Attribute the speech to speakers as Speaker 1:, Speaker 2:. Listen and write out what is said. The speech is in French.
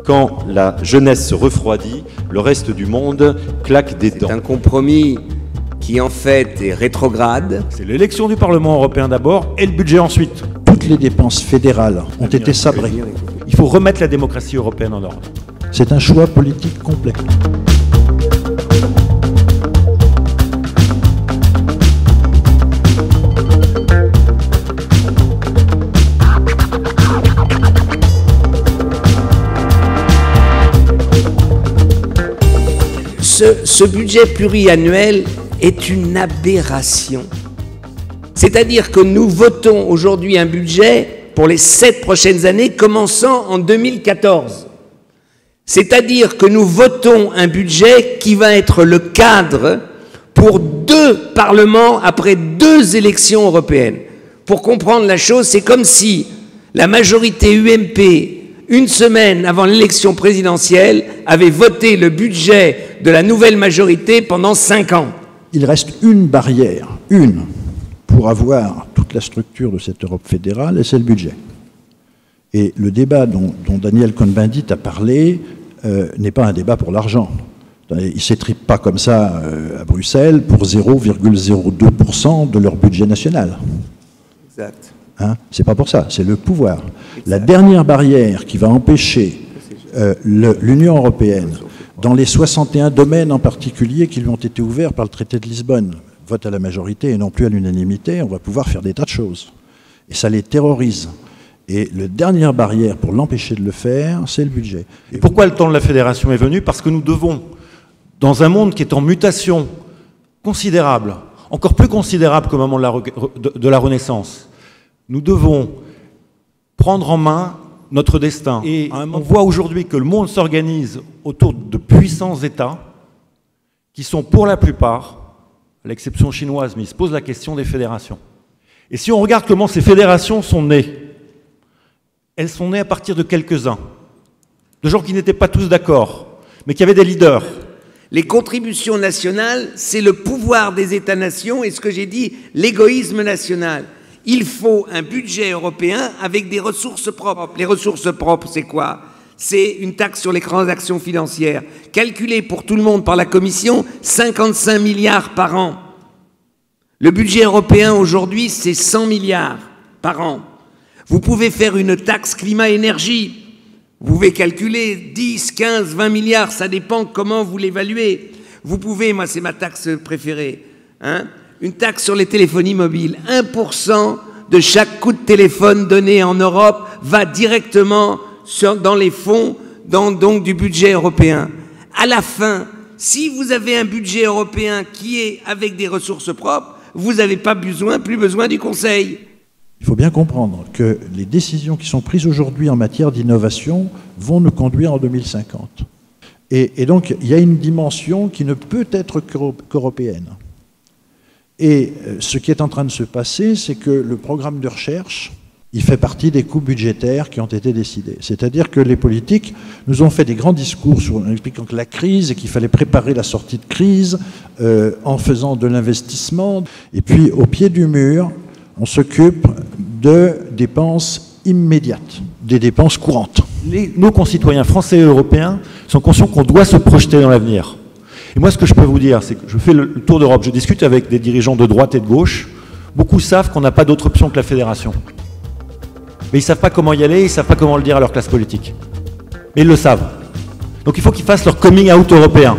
Speaker 1: Quand la jeunesse se refroidit, le reste du monde claque des dents.
Speaker 2: C'est un compromis qui en fait est rétrograde.
Speaker 3: C'est l'élection du Parlement européen d'abord et le budget ensuite.
Speaker 4: Toutes les dépenses fédérales ont été sabrées.
Speaker 3: Il faut remettre la démocratie européenne en ordre.
Speaker 4: C'est un choix politique complet.
Speaker 2: Ce budget pluriannuel est une aberration. C'est-à-dire que nous votons aujourd'hui un budget pour les 7 prochaines années, commençant en 2014. C'est-à-dire que nous votons un budget qui va être le cadre pour 2 parlements après 2 élections européennes. Pour comprendre la chose, c'est comme si la majorité UMP, une semaine avant l'élection présidentielle, avait voté le budget de la nouvelle majorité pendant 5 ans.
Speaker 4: Il reste une barrière, pour avoir toute la structure de cette Europe fédérale, et c'est le budget. Et le débat dont Daniel Cohn-Bendit a parlé n'est pas un débat pour l'argent. Ils ne s'étripent pas comme ça à Bruxelles pour 0,02% de leur budget national.
Speaker 2: Exact.
Speaker 4: Hein, c'est pas pour ça, c'est le pouvoir. La dernière barrière qui va empêcher l'Union européenne, dans les 61 domaines en particulier qui lui ont été ouverts par le traité de Lisbonne, vote à la majorité et non plus à l'unanimité, on va pouvoir faire des tas de choses. Et ça les terrorise. Et la dernière barrière pour l'empêcher de le faire, c'est le budget.
Speaker 3: Et pourquoi le temps de la fédération est venu? Parce que nous devons, dans un monde qui est en mutation considérable, encore plus considérable qu'au moment de la Renaissance, nous devons prendre en main notre destin. Et on voit aujourd'hui que le monde s'organise autour de puissants États qui sont pour la plupart, à l'exception chinoise, mais ils se posent la question des fédérations. Et si on regarde comment ces fédérations sont nées, elles sont nées à partir de quelques-uns, de gens qui n'étaient pas tous d'accord, mais qui avaient des leaders.
Speaker 2: Les contributions nationales, c'est le pouvoir des États-nations et ce que j'ai dit, l'égoïsme national. Il faut un budget européen avec des ressources propres. Les ressources propres, c'est quoi? C'est une taxe sur les transactions financières, calculée pour tout le monde par la Commission, 55 milliards par an. Le budget européen aujourd'hui, c'est 100 milliards par an. Vous pouvez faire une taxe climat-énergie. Vous pouvez calculer 10, 15, 20 milliards, ça dépend comment vous l'évaluez. Vous pouvez, moi c'est ma taxe préférée, hein, une taxe sur les téléphonies mobiles. 1% de chaque coup de téléphone donné en Europe va directement dans les fonds donc du budget européen. À la fin, si vous avez un budget européen qui est avec des ressources propres, vous n'avez pas plus besoin du Conseil.
Speaker 4: Il faut bien comprendre que les décisions qui sont prises aujourd'hui en matière d'innovation vont nous conduire en 2050. Et donc, il y a une dimension qui ne peut être qu'européenne. Et ce qui est en train de se passer, c'est que le programme de recherche, il fait partie des coûts budgétaires qui ont été décidés. C'est-à-dire que les politiques nous ont fait des grands discours en expliquant que la crise et qu'il fallait préparer la sortie de crise en faisant de l'investissement. Et puis, au pied du mur, on s'occupe de dépenses immédiates, des dépenses courantes.
Speaker 3: Nos concitoyens français et européens sont conscients qu'on doit se projeter dans l'avenir. Et moi, ce que je peux vous dire, c'est que je fais le tour d'Europe, je discute avec des dirigeants de droite et de gauche. Beaucoup savent qu'on n'a pas d'autre option que la fédération. Mais ils ne savent pas comment y aller, ils ne savent pas comment le dire à leur classe politique. Mais ils le savent. Donc il faut qu'ils fassent leur coming out européen.